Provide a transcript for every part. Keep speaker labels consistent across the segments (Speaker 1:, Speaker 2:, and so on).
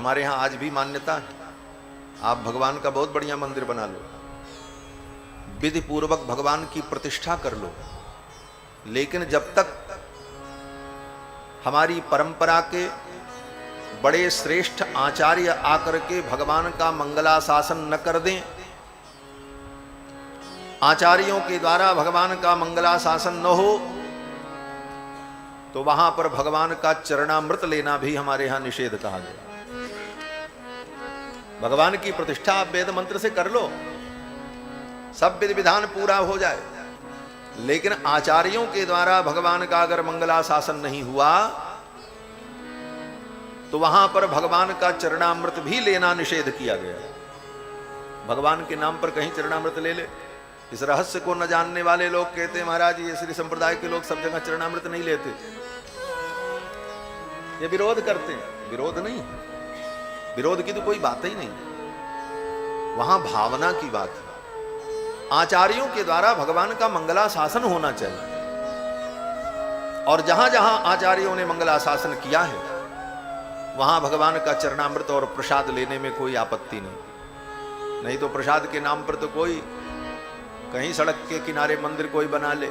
Speaker 1: हमारे यहाँ आज भी मान्यता है, आप भगवान का बहुत बढ़िया मंदिर बना लो, विधि पूर्वक भगवान की प्रतिष्ठा कर लो, लेकिन जब तक हमारी परंपरा के बड़े श्रेष्ठ आचार्य आकर के भगवान का मंगलाशासन न कर दें, आचार्यों के द्वारा भगवान का मंगलाशासन न हो, तो वहां पर भगवान का चरणामृत लेना भी हमारे यहां निषेध कहा गया। भगवान की प्रतिष्ठा आप वेद मंत्र से कर लो, सब विधि विधान पूरा हो जाए, लेकिन आचार्यों के द्वारा भगवान का अगर मंगलाशासन नहीं हुआ तो वहां पर भगवान का चरणामृत भी लेना निषेध किया गया। भगवान के नाम पर कहीं चरणामृत ले ले, इस रहस्य को न जानने वाले लोग कहते हैं महाराज ये श्री संप्रदाय के लोग सब जगह चरणामृत नहीं लेते, ये विरोध करते हैं। विरोध नहीं, विरोध की तो कोई बात ही नहीं, वहां भावना की बात है। आचार्यों के द्वारा भगवान का मंगलाशासन होना चाहिए, और जहां जहां आचार्यों ने मंगलाशासन किया है वहां भगवान का चरणामृत और प्रसाद लेने में कोई आपत्ति नहीं तो प्रसाद के नाम पर तो कोई कहीं सड़क के किनारे मंदिर कोई बना ले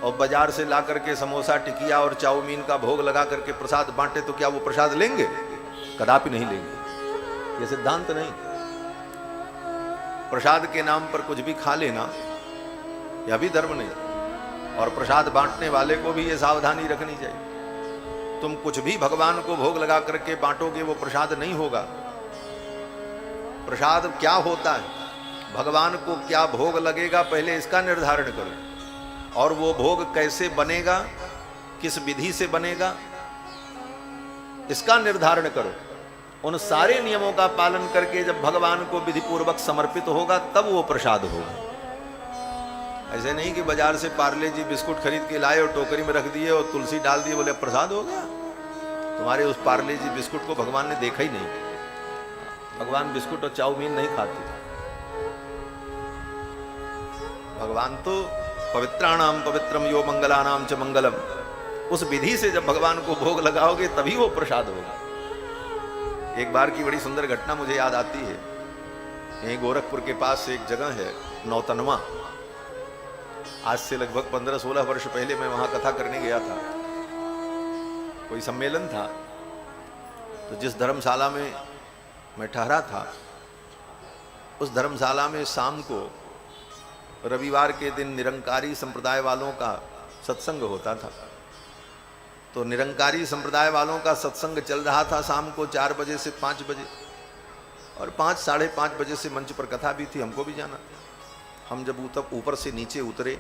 Speaker 1: और बाजार से ला करके समोसा टिकिया और चाउमीन का भोग लगा करके प्रसाद बांटे, तो क्या वो प्रसाद लेंगे? कदापि नहीं लेंगे, ये सिद्धांत नहीं। प्रसाद के नाम पर कुछ भी खा लेना यह भी धर्म नहीं, और प्रसाद बांटने वाले को भी ये सावधानी रखनी चाहिए। तुम कुछ भी भगवान को भोग लगा करके बांटोगे वो प्रसाद नहीं होगा। प्रसाद क्या होता है, भगवान को क्या भोग लगेगा पहले इसका निर्धारण करो, और वो भोग कैसे बनेगा, किस विधि से बनेगा इसका निर्धारण करो। उन सारे नियमों का पालन करके जब भगवान को विधि पूर्वक समर्पित होगा तब वो प्रसाद होगा। ऐसे नहीं कि बाजार से पार्ले जी बिस्कुट खरीद के लाए और टोकरी में रख दिए और तुलसी डाल दिए, बोले प्रसाद हो गया। तुम्हारे उस पार्ले जी बिस्कुट को भगवान ने देखा ही नहीं। भगवान बिस्कुट और चाउमीन नहीं खाते। भगवान तो पवित्राणाम पवित्रम यो मंगलानाम च मंगलम, उस विधि से जब भगवान को भोग लगाओगे तभी वो प्रसाद होगा। एक बार की बड़ी सुंदर घटना मुझे याद आती है। यहीं गोरखपुर के पास एक जगह है नौतनवा, आज से लगभग 15-16 वर्ष पहले मैं वहां कथा करने गया था। कोई सम्मेलन था, तो जिस धर्मशाला में मैं ठहरा था उस धर्मशाला में शाम को रविवार के दिन निरंकारी संप्रदाय वालों का सत्संग होता था। तो निरंकारी संप्रदाय वालों का सत्संग चल रहा था शाम को 4 बजे से 5 बजे, और 5 साढ़े 5 बजे से मंच पर कथा भी थी, हमको भी जाना था। हम जब ऊपर से नीचे उतरे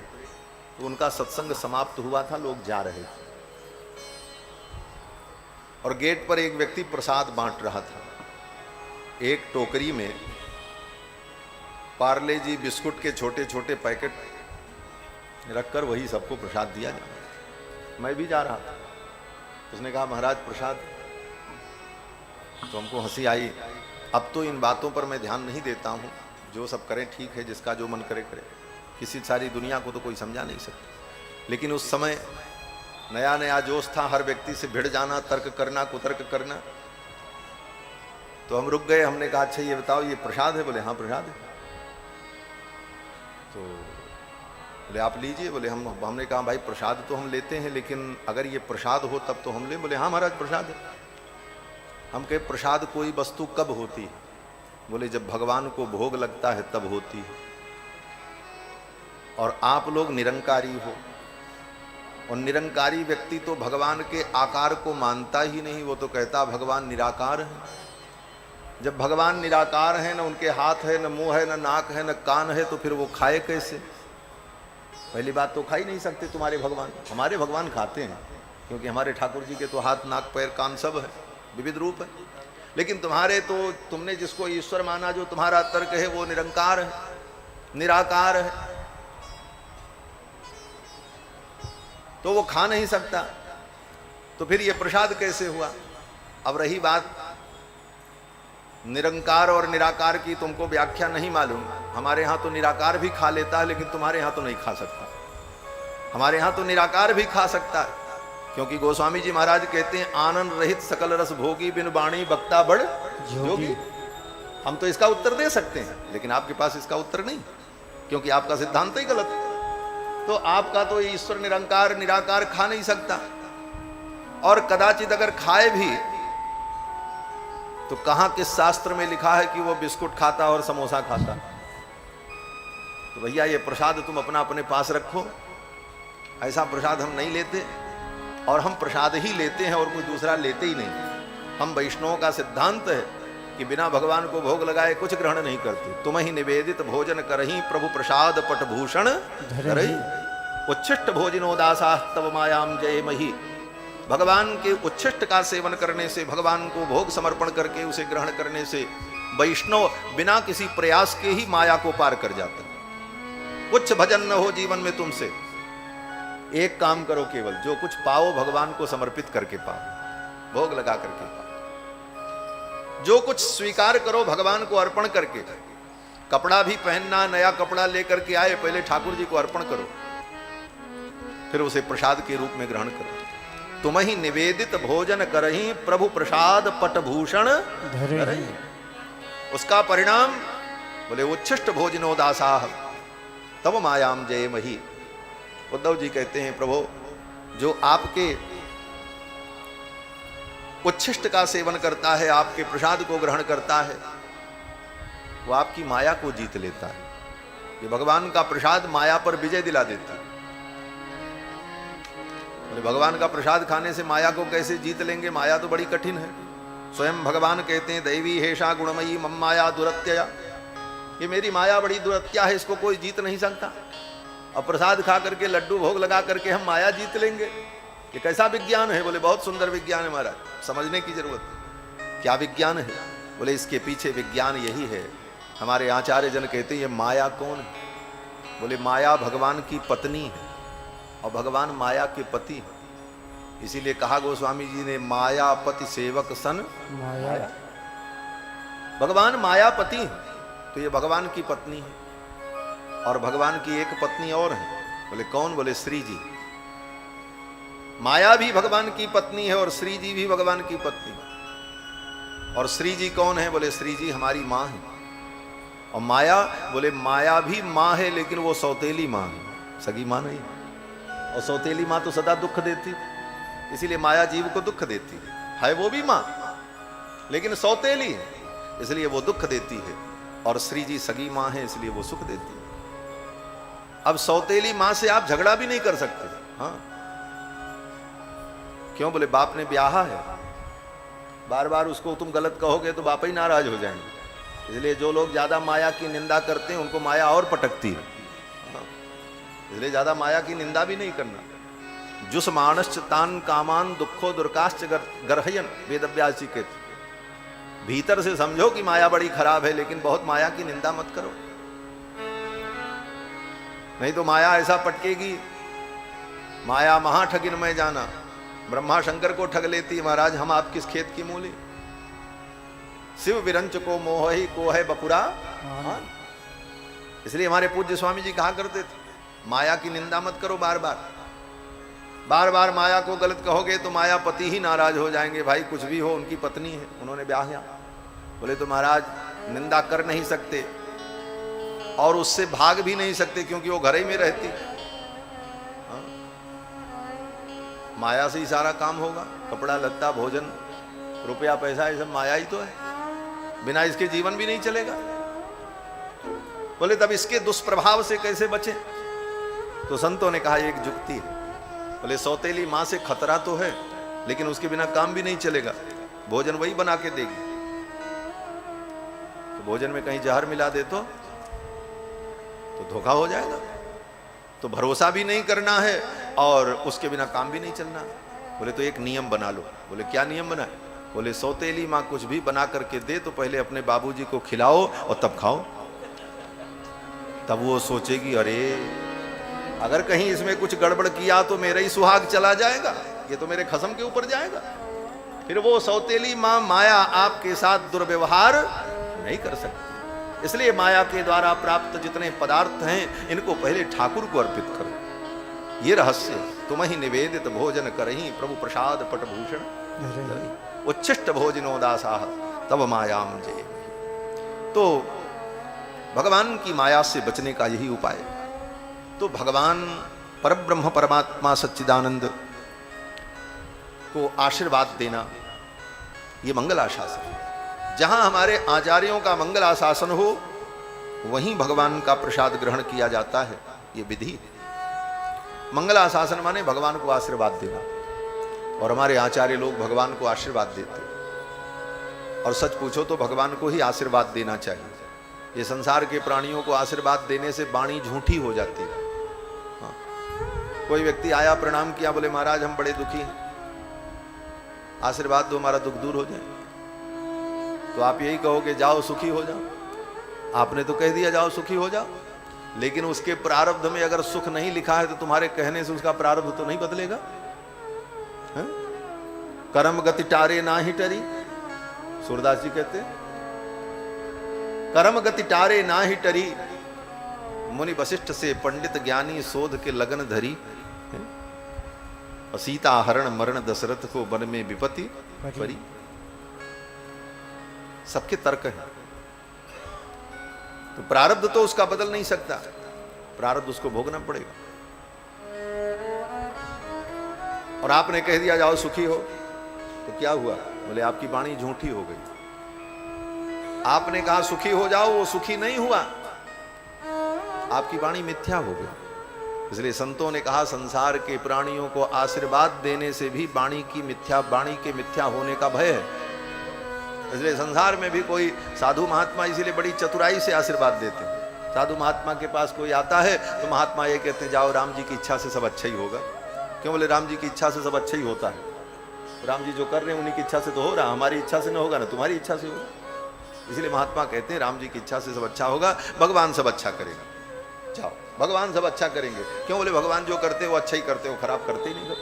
Speaker 1: तो उनका सत्संग समाप्त हुआ था, लोग जा रहे थे, और गेट पर एक व्यक्ति प्रसाद बांट रहा था। एक टोकरी में पार्ले जी बिस्कुट के छोटे छोटे पैकेट रखकर वही सबको प्रसाद दिया जाए। मैं भी जा रहा था, उसने कहा महाराज प्रसाद, तो हमको हंसी आई। अब तो इन बातों पर मैं ध्यान नहीं देता हूँ, जो सब करें ठीक है, जिसका जो मन करे करे, किसी सारी दुनिया को तो कोई समझा नहीं सकता। लेकिन उस समय नया नया जोश था, हर व्यक्ति से भिड़ जाना, तर्क करना, कुतर्क करना। तो हम रुक गए, हमने कहा अच्छा ये बताओ ये प्रसाद है? बोले हाँ प्रसाद है। तो बोले आप लीजिए। बोले हमने कहा भाई प्रसाद तो हम लेते हैं, लेकिन अगर ये प्रसाद हो तब तो हम लें। बोले हाँ महाराज प्रसाद है। हम कहे प्रसाद कोई वस्तु कब होती है? बोले जब भगवान को भोग लगता है तब होती है, और आप लोग निरंकारी हो, और निरंकारी व्यक्ति तो भगवान के आकार को मानता ही नहीं, वो तो कहता भगवान निराकार है। जब भगवान निराकार है, न उनके हाथ है, न मुंह है, न नाक है, न कान है, तो फिर वो खाए कैसे? पहली बात तो खा ही नहीं सकते तुम्हारे भगवान। हमारे भगवान खाते हैं, क्योंकि हमारे ठाकुर जी के तो हाथ नाक पैर कान सब है, विविध रूप है। लेकिन तुम्हारे तो, तुमने जिसको ईश्वर माना, जो तुम्हारा तर्क है वो निरंकार है, निराकार है, तो वो खा नहीं सकता। तो फिर ये प्रसाद कैसे हुआ? अब रही बात निरंकार और निराकार की, तुमको व्याख्या नहीं मालूम। हमारे यहाँ तो निराकार भी खा लेता है, लेकिन तुम्हारे यहाँ तो नहीं खा सकता। हमारे यहाँ तो निराकार भी खा सकता है, क्योंकि गोस्वामी जी महाराज कहते हैं आनंद रहित सकल रस भोगी बिन बाणी बक्ता बड़ जोगी। हम तो इसका उत्तर दे सकते हैं, लेकिन आपके पास इसका उत्तर नहीं, क्योंकि आपका सिद्धांत ही गलत। तो आपका तो ईश्वर निरंकार निराकार खा नहीं सकता, और कदाचित अगर खाए भी तो कहां किस शास्त्र में लिखा है कि वो बिस्कुट खाता और समोसा खाता। तो भैया ये प्रसाद तुम अपना अपने पास रखो, ऐसा प्रसाद हम नहीं लेते, और हम प्रसाद ही लेते हैं और कोई दूसरा लेते ही नहीं। हम वैष्णवों का सिद्धांत है कि बिना भगवान को भोग लगाए कुछ ग्रहण नहीं करते। तुम ही निवेदित भोजन करही प्रभु प्रसाद पटभूषण धरही, उच्छिष्ट भोजनो दासा तव मायाम जय मही। भगवान के उच्छिष्ट का सेवन करने से, भगवान को भोग समर्पण करके उसे ग्रहण करने से वैष्णव बिना किसी प्रयास के ही माया को पार कर जाता है। कुछ भजन न हो जीवन में तुमसे, एक काम करो, केवल जो कुछ पाओ भगवान को समर्पित करके पाओ, भोग लगा करके पाओ। जो कुछ स्वीकार करो भगवान को अर्पण करके। कपड़ा भी पहनना, नया कपड़ा लेकर के आए, पहले ठाकुर जी को अर्पण करो, फिर उसे प्रसाद के रूप में ग्रहण करो। तुम ही निवेदित भोजन करही प्रभु प्रसाद पटभूषण धरही। उसका परिणाम बोले उच्छिष्ट भोजनो दासाह तब मायाम जय मही। उद्धव जी कहते हैं प्रभु, जो आपके उच्छिष्ट का सेवन करता है, आपके प्रसाद को ग्रहण करता है, वो आपकी माया को जीत लेता है। ये भगवान का प्रसाद माया पर विजय दिला देता है। भगवान का प्रसाद खाने से माया को कैसे जीत लेंगे? माया तो बड़ी कठिन है। स्वयं भगवान कहते हैं दैवी हेषा गुणमयी मम माया दुरत्यया, ये मेरी माया बड़ी दुरत्या है, इसको कोई जीत नहीं सकता। और प्रसाद खा करके, लड्डू भोग लगा करके हम माया जीत लेंगे, ये कैसा विज्ञान है? बोले बहुत सुंदर विज्ञान है महाराज, समझने की जरूरत है। क्या विज्ञान है? बोले इसके पीछे विज्ञान यही है। हमारे आचार्य जन कहते हैं ये माया कौन है? बोले माया भगवान की पत्नी है और भगवान माया के पति है। इसीलिए कहा गोस्वामी जी ने मायापति सेवक सन माया। भगवान मायापति है, तो ये भगवान की पत्नी है। और भगवान की एक पत्नी और है। बोले कौन? बोले श्री जी। माया भी भगवान की पत्नी है और श्री जी भी भगवान की पत्नी है। और श्री जी कौन है? बोले श्री जी हमारी माँ है। और माया, बोले माया भी माँ है, लेकिन वो सौतेली माँ है, सगी माँ नहीं। और सौतेली माँ तो सदा दुख देती, इसीलिए माया जीव को दुख देती है वो भी माँ, लेकिन सौतेली है, इसलिए वो दुख देती है। और श्री जी सगी माँ है, इसलिए वो सुख देती है। अब सौतेली माँ से आप झगड़ा भी नहीं कर सकते। हाँ, क्यों? बोले बाप ने ब्याहा है, बार बार उसको तुम गलत कहोगे तो बाप ही नाराज हो जाएंगे। इसलिए जो लोग ज्यादा माया की निंदा करते हैं उनको माया और पटकती है। इसलिए ज्यादा माया की निंदा भी नहीं करना। जुस मानश्च तान कामान दुखो दुर्काश्च गर्हयन, वेद व्यास जी कहते। भीतर से समझो कि माया बड़ी खराब है, लेकिन बहुत माया की निंदा मत करो, नहीं तो माया ऐसा पटकेगी। माया महा ठगिन में जाना, ब्रह्मा शंकर को ठग लेती है। महाराज हम आप किस खेत की मूली? शिव विरंच को मोह ही को है बपुरा। इसलिए हमारे पूज्य स्वामी जी कहा करते थे माया की निंदा मत करो। बार बार माया को गलत कहोगे तो मायापति ही नाराज हो जाएंगे। भाई कुछ भी हो, उनकी पत्नी है, उन्होंने ब्याह किया। बोले तो महाराज निंदा कर नहीं सकते और उससे भाग भी नहीं सकते, क्योंकि वो घर ही में रहती। हाँ? माया से ही सारा काम होगा। कपड़ा लत्ता भोजन रुपया पैसा ये सब माया ही तो है, बिना इसके जीवन भी नहीं चलेगा। बोले तब इसके दुष्प्रभाव से कैसे बचे? तो संतों ने कहा एक जुक्ति है। बोले सौतेली माँ से खतरा तो है, लेकिन उसके बिना काम भी नहीं चलेगा। भोजन वही बना के देगी, तो भोजन में कहीं जहर मिला दे तो धोखा हो जाएगा। तो भरोसा भी नहीं करना है और उसके बिना काम भी नहीं चलना। बोले तो एक नियम बना लो। बोले क्या नियम बनाए? बोले सौतेली माँ कुछ भी बना करके दे तो पहले अपने बाबूजी को खिलाओ और तब खाओ। तब वो सोचेगी अरे अगर कहीं इसमें कुछ गड़बड़ किया तो मेरा ही सुहाग चला जाएगा, ये तो मेरे खसम के ऊपर जाएगा। फिर वो सौतेली माँ माया आपके साथ दुर्व्यवहार नहीं कर सकती। इसलिए माया के द्वारा प्राप्त जितने पदार्थ हैं इनको पहले ठाकुर को अर्पित करो। ये रहस्य तुम ही निवेदित भोजन करही प्रभु प्रसाद पटभूषण उच्छिष्ट भोजनो दासा तब मायाम जय। तो भगवान की माया से बचने का यही उपाय। तो भगवान परब्रह्म परमात्मा सच्चिदानंद को आशीर्वाद देना ये मंगल आशासन है। जहां हमारे आचार्यों का मंगल आशासन हो वहीं भगवान का प्रसाद ग्रहण किया जाता है, ये विधि। मंगल आशासन माने भगवान को आशीर्वाद देना, और हमारे आचार्य लोग भगवान को आशीर्वाद देते। और सच पूछो तो भगवान को ही आशीर्वाद देना चाहिए। ये संसार के प्राणियों को आशीर्वाद देने से वाणी झूठी हो जाती है। हाँ। कोई व्यक्ति आया, प्रणाम किया, बोले महाराज हम बड़े दुखी हैं, आशीर्वाद दो हमारा दुख दूर हो जाए। तो आप यही कहोगे जाओ सुखी हो जाओ। आपने तो कह दिया जाओ सुखी हो जाओ, लेकिन उसके प्रारब्ध में अगर सुख नहीं लिखा है तो तुम्हारे कहने से उसका प्रारब्ध तो नहीं बदलेगा। है? कर्म गति टारे ना ही टरी, सूरदास जी कहते हैं कर्म गति टारे ना ही टरी, मुनि वशिष्ठ से पंडित ज्ञानी शोध के लगन धरी। सीता हरण मरण दशरथ को वन में विपत्ति परी। सबके तर्क है। तो प्रारब्ध तो उसका बदल नहीं सकता, प्रारब्ध उसको भोगना पड़ेगा। और आपने कह दिया जाओ सुखी हो, तो क्या हुआ? बोले आपकी वाणी झूठी हो गई। आपने कहा सुखी हो जाओ, वो सुखी नहीं हुआ, आपकी वाणी मिथ्या हो गई। इसलिए संतों ने कहा संसार के प्राणियों को आशीर्वाद देने से भी वाणी के मिथ्या होने का भय है। इसलिए संसार में भी कोई साधु महात्मा इसीलिए बड़ी चतुराई से आशीर्वाद देते हैं। साधु महात्मा के पास कोई आता है तो महात्मा ये कहते हैं जाओ राम जी की इच्छा से सब अच्छा ही होगा। क्यों? बोले राम जी की इच्छा से सब अच्छा ही होता है। राम जी जो कर रहे हैं उन्हीं की इच्छा से तो हो रहा, हमारी इच्छा से न होगा ना तुम्हारी इच्छा से होगा। इसलिए महात्मा कहते हैं राम जी की इच्छा से सब अच्छा होगा, भगवान सब अच्छा करेगा। जाओ भगवान सब अच्छा करेंगे। क्यों? बोले भगवान जो करते वो अच्छा ही करते, वो खराब करते ही नहीं।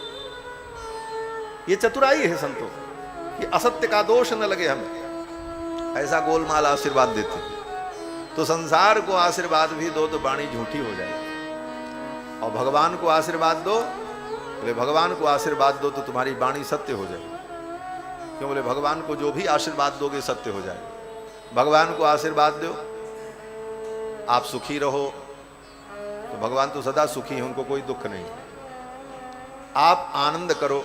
Speaker 1: ये चतुराई है संतों कि असत्य का दोष न लगे हमें, ऐसा गोलमाल आशीर्वाद देते। तो संसार को आशीर्वाद भी दो तो वाणी झूठी हो जाए, और भगवान को आशीर्वाद दो, बोले भगवान को आशीर्वाद दो तो तुम्हारी वाणी सत्य हो जाए। क्यों? बोले भगवान को जो भी आशीर्वाद दोगे सत्य हो जाए। भगवान को आशीर्वाद दो आप सुखी रहो, तो भगवान तो सदा सुखी हैं, उनको कोई दुख नहीं। आप आनंद करो,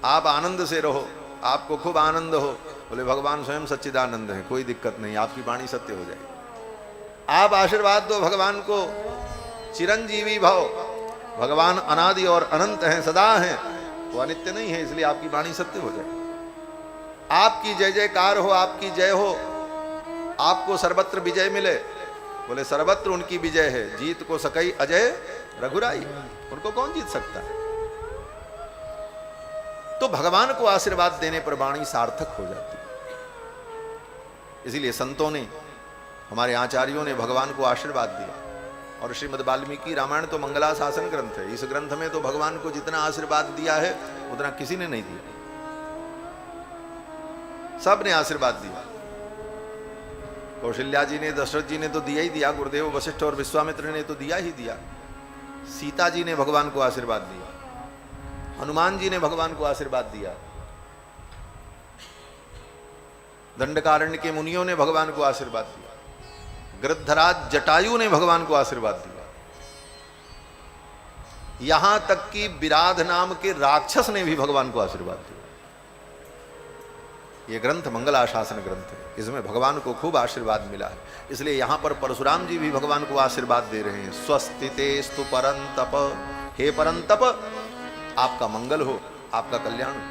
Speaker 1: आप आनंद से रहो, आपको खूब आनंद हो, बोले भगवान स्वयं सच्चिदानंद है, कोई दिक्कत नहीं, आपकी वाणी सत्य हो जाएगी। आप आशीर्वाद दो भगवान को चिरंजीवी भव, भगवान अनादि और अनंत हैं, सदा हैं, वो अनित्य नहीं है, इसलिए आपकी वाणी सत्य हो जाए। आपकी जय जयकार हो, आपकी जय हो, आपको सर्वत्र विजय मिले, बोले सर्वत्र उनकी विजय है, जीत को सकई अजय रघुराई, उनको कौन जीत सकता है। तो भगवान को आशीर्वाद देने पर वाणी सार्थक हो जाती है। इसीलिए संतों ने, हमारे आचार्यों ने भगवान को आशीर्वाद दिया। और श्रीमद् वाल्मीकि रामायण तो मंगलाशासन ग्रंथ है। इस ग्रंथ में तो भगवान को जितना आशीर्वाद दिया है उतना किसी ने नहीं दिया, सब ने आशीर्वाद दिया। कौशल्या जी ने, दशरथ जी ने तो दिया ही दिया, गुरुदेव वशिष्ठ और विश्वामित्र ने तो दिया ही दिया। सीता जी ने भगवान को आशीर्वाद दिया, हनुमान जी ने भगवान को आशीर्वाद दिया, दंडकारण्य के मुनियों ने भगवान को आशीर्वाद दिया, गृद्धराज जटायु ने भगवान को आशीर्वाद दिया, यहां तक कि विराध नाम के राक्षस ने भी भगवान को आशीर्वाद दिया। ये ग्रंथ मंगलाशासन ग्रंथ है, इसमें भगवान को खूब आशीर्वाद मिला है। इसलिए यहां पर परशुराम जी भी भगवान को आशीर्वाद दे रहे हैं। स्वस्तितेस्तु परंतप, हे परंतप आपका मंगल हो, आपका कल्याण हो।